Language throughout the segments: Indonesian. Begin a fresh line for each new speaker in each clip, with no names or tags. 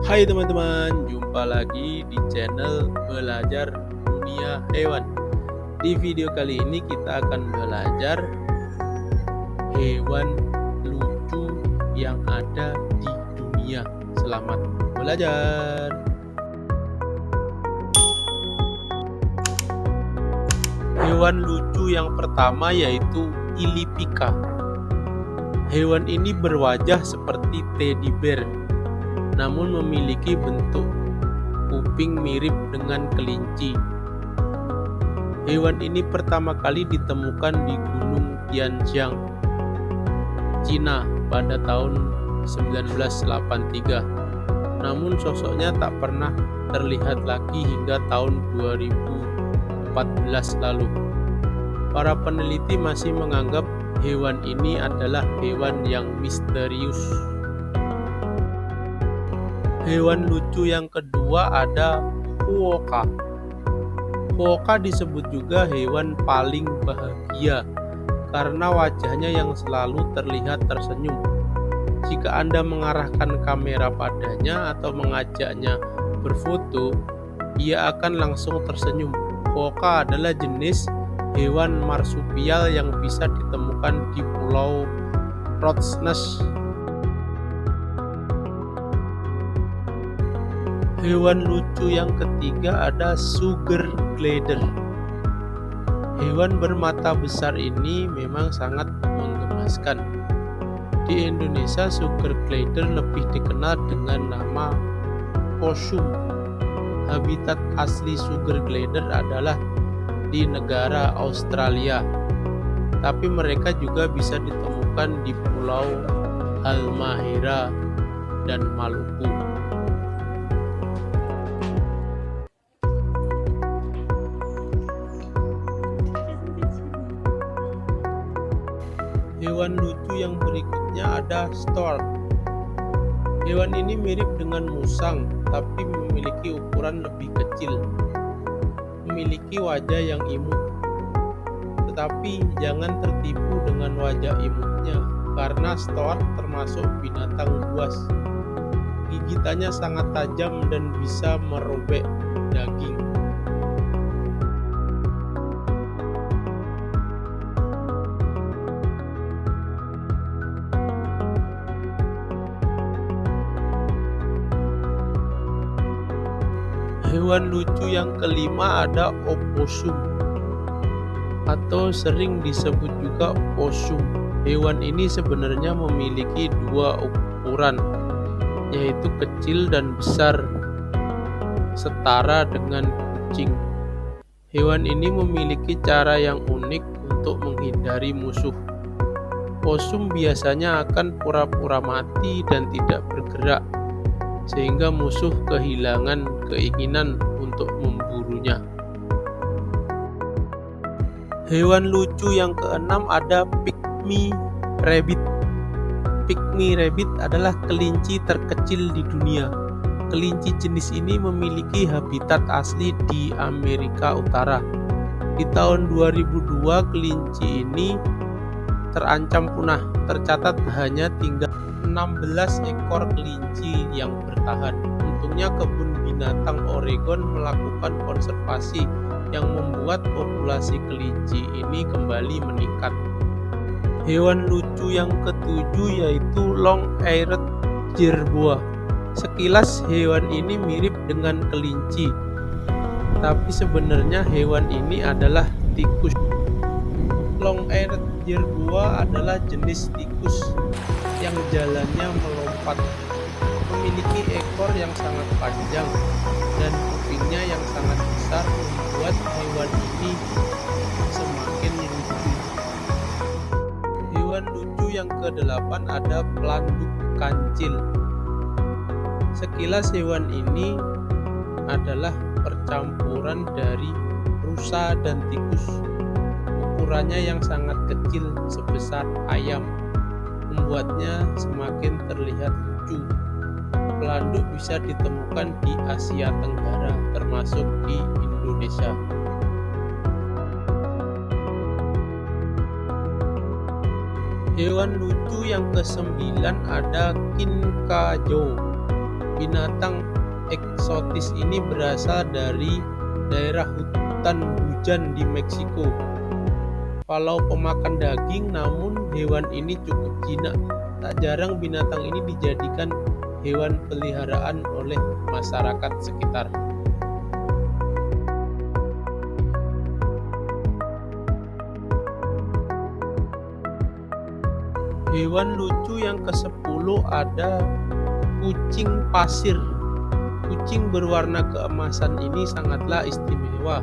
Hai teman-teman, jumpa lagi di channel Belajar Dunia Hewan. Di video kali ini kita akan belajar hewan lucu yang ada di dunia. Selamat belajar. Hewan lucu yang pertama yaitu Ilipika. Hewan ini berwajah seperti teddy bear, namun memiliki bentuk kuping mirip dengan kelinci. Hewan ini pertama kali ditemukan di Gunung Tianjiang, Cina pada tahun 1983. Namun sosoknya tak pernah terlihat lagi hingga tahun 2014 lalu. Para peneliti masih menganggap hewan ini adalah hewan yang misterius. Hewan lucu yang kedua ada Quokka. Quokka disebut juga hewan paling bahagia karena wajahnya yang selalu terlihat tersenyum. Jika Anda mengarahkan kamera padanya atau mengajaknya berfoto, ia akan langsung tersenyum. Quokka adalah jenis hewan marsupial yang bisa ditemukan di Pulau Rottnest. Hewan lucu yang ketiga ada sugar glider. Hewan bermata besar ini memang sangat menggemaskan. Di Indonesia, sugar glider lebih dikenal dengan nama possum. Habitat asli sugar glider adalah di negara Australia, tapi mereka juga bisa ditemukan di Pulau Halmahera dan Maluku. Hewan lucu yang berikutnya ada stork. Hewan ini mirip dengan musang, tapi memiliki ukuran lebih kecil. Memiliki wajah yang imut. Tetapi jangan tertipu dengan wajah imutnya, karena stork termasuk binatang buas. Gigitannya sangat tajam dan bisa merobek daging. Hewan lucu yang kelima ada opossum, atau sering disebut juga possum. Hewan ini sebenarnya memiliki dua ukuran, yaitu kecil dan besar, setara dengan kucing. Hewan ini memiliki cara yang unik untuk menghindari musuh. Possum biasanya akan pura-pura mati dan tidak bergerak, sehingga musuh kehilangan keinginan untuk memburunya. Hewan lucu yang keenam ada pygmy rabbit. Pygmy rabbit adalah kelinci terkecil di dunia. Kelinci jenis ini memiliki habitat asli di Amerika Utara. Di tahun 2002, kelinci ini terancam punah. Tercatat hanya tinggal 16 ekor kelinci yang bertahan. Untungnya kebun binatang Oregon melakukan konservasi yang membuat populasi kelinci ini kembali meningkat. Hewan lucu yang ketujuh yaitu long-eared jerboa. Sekilas hewan ini mirip dengan kelinci, tapi sebenarnya hewan ini adalah tikus. Long-eared jerboa adalah jenis tikus yang jalannya melompat, memiliki ekor yang sangat panjang dan kupingnya yang sangat besar, membuat hewan ini semakin lucu. Hewan lucu yang kedelapan ada pelanduk kancil. Sekilas hewan ini adalah percampuran dari rusa dan tikus. Ukurannya yang sangat kecil sebesar ayam membuatnya semakin terlihat lucu. Pelanduk bisa ditemukan di Asia Tenggara, termasuk di Indonesia. Hewan lucu yang ke-9 ada kinkajou. Binatang eksotis ini berasal dari daerah hutan hujan di Meksiko. Kalau pemakan daging, namun hewan ini cukup jinak. Tak jarang binatang ini dijadikan hewan peliharaan oleh masyarakat sekitar. Hewan lucu yang ke-10 ada kucing pasir. Kucing berwarna keemasan ini sangatlah istimewa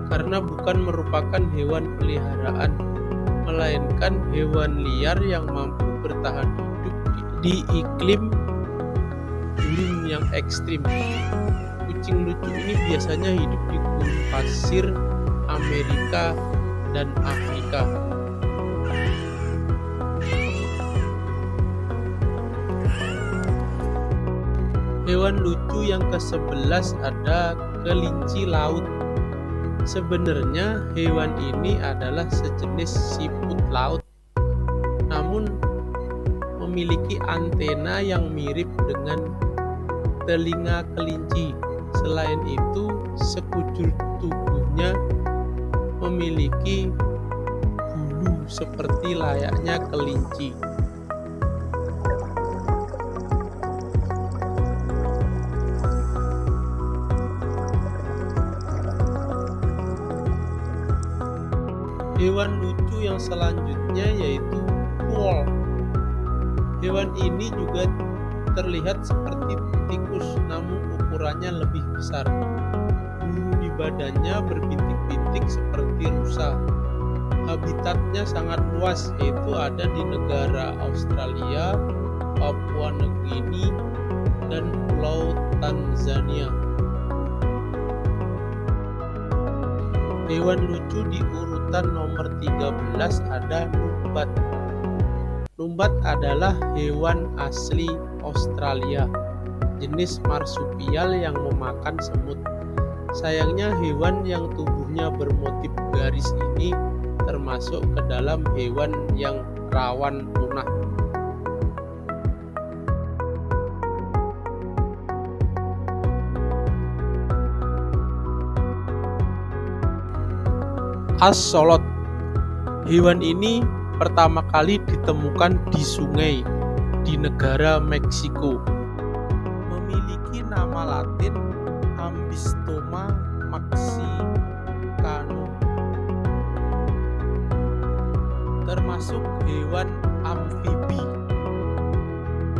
karena bukan merupakan hewan peliharaan, melainkan hewan liar yang mampu bertahan hidup di iklim gurun yang ekstrim. Kucing lucu ini biasanya hidup di gurun pasir Amerika dan Afrika. Hewan lucu yang ke-11 ada kelinci laut. Sebenarnya hewan ini adalah sejenis siput laut, namun memiliki antena yang mirip dengan telinga kelinci. Selain itu, sekujur tubuhnya memiliki bulu seperti layaknya kelinci. Hewan lucu yang selanjutnya yaitu kuol. Hewan ini juga terlihat seperti tikus, namun ukurannya lebih besar. Bulu di badannya berbintik-bintik seperti rusa. Habitatnya sangat luas, yaitu ada di negara Australia, Papua Nugini, dan Pulau Tanzania. Hewan lucu di urutan nomor 13 ada numbat. Numbat adalah hewan asli Australia, jenis marsupial yang memakan semut. Sayangnya hewan yang tubuhnya bermotif garis ini termasuk ke dalam hewan yang rawan punah. Axolotl. Hewan ini pertama kali ditemukan di sungai di negara Meksiko. Memiliki nama Latin Ambystoma mexicanum. Termasuk hewan amfibi.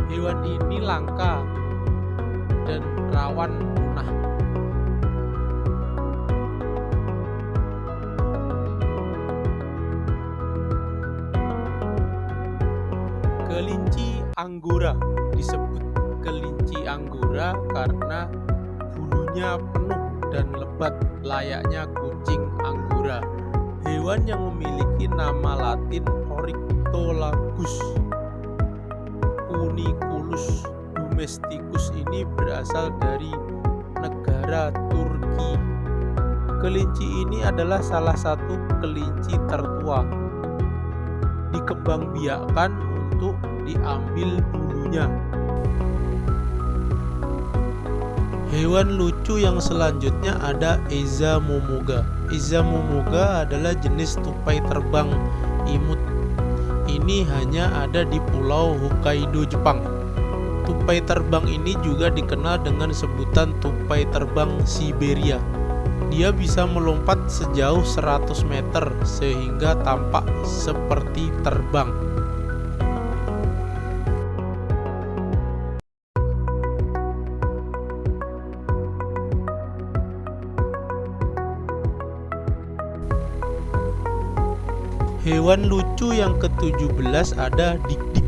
Hewan ini langka dan rawan punah. Kelinci Anggora disebut kelinci Anggora karena bulunya penuh dan lebat layaknya kucing Anggora. Hewan yang memiliki nama Latin Oryctolagus uniculus domesticus ini berasal dari negara Turki. Kelinci ini adalah salah satu kelinci tertua. Dikembangbiakkan untuk diambil bulunya. Hewan lucu yang selanjutnya ada Eza momoga. Eza momoga adalah jenis tupai terbang imut. Ini hanya ada di Pulau Hokkaido, Jepang. Tupai terbang ini juga dikenal dengan sebutan tupai terbang Siberia. Dia bisa melompat sejauh 100 meter sehingga tampak seperti terbang. Hewan lucu yang ke-17 ada dik-dik.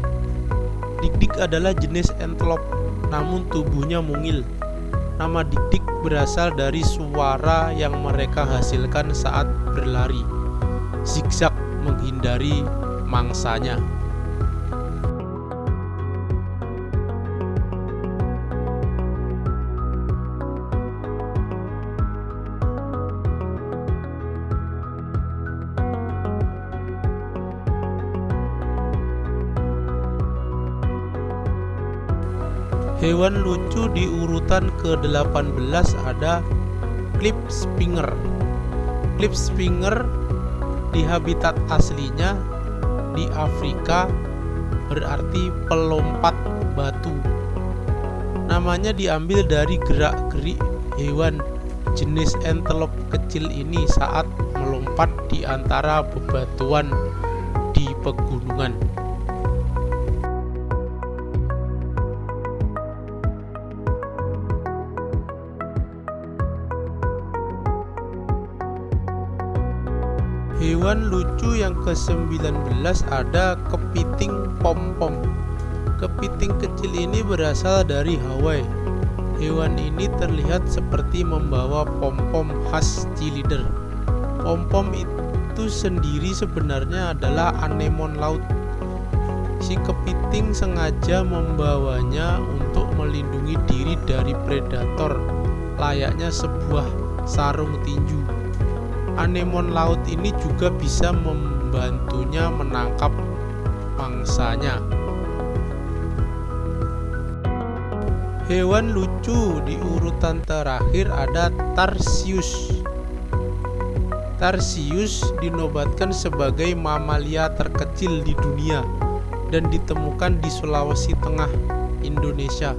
Dik-dik adalah jenis antelope, namun tubuhnya mungil. Nama dik-dik berasal dari suara yang mereka hasilkan saat berlari, zigzag menghindari mangsanya. Hewan lucu di urutan ke-18 ada klipspringer. Klipspringer di habitat aslinya di Afrika berarti pelompat batu. Namanya diambil dari gerak-gerik hewan jenis antelope kecil ini saat melompat di antara bebatuan di pegunungan. Hewan lucu yang ke-19 ada kepiting pom-pom. Kepiting kecil ini berasal dari Hawaii. Hewan ini terlihat seperti membawa pom-pom khas cheerleader. Pom-pom itu sendiri sebenarnya adalah anemon laut. Si kepiting sengaja membawanya untuk melindungi diri dari predator, layaknya sebuah sarung tinju. Anemon laut ini juga bisa membantunya menangkap mangsanya. Hewan lucu di urutan terakhir ada tarsius. Tarsius dinobatkan sebagai mamalia terkecil di dunia dan ditemukan di Sulawesi Tengah, Indonesia.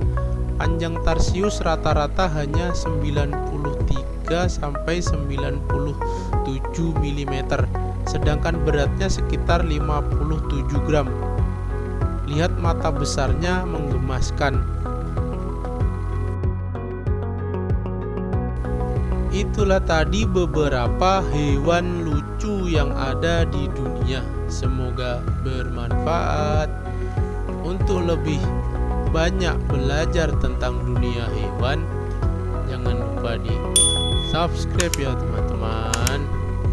Panjang tarsius rata-rata hanya 93 sampai 97 mm, sedangkan beratnya sekitar 57 gram. Lihat mata besarnya menggemaskan. Itulah tadi beberapa hewan lucu yang ada di dunia. Semoga bermanfaat. Untuk lebih banyak belajar tentang dunia hewan, jangan lupa di subscribe ya teman-teman.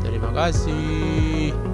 Terima kasih.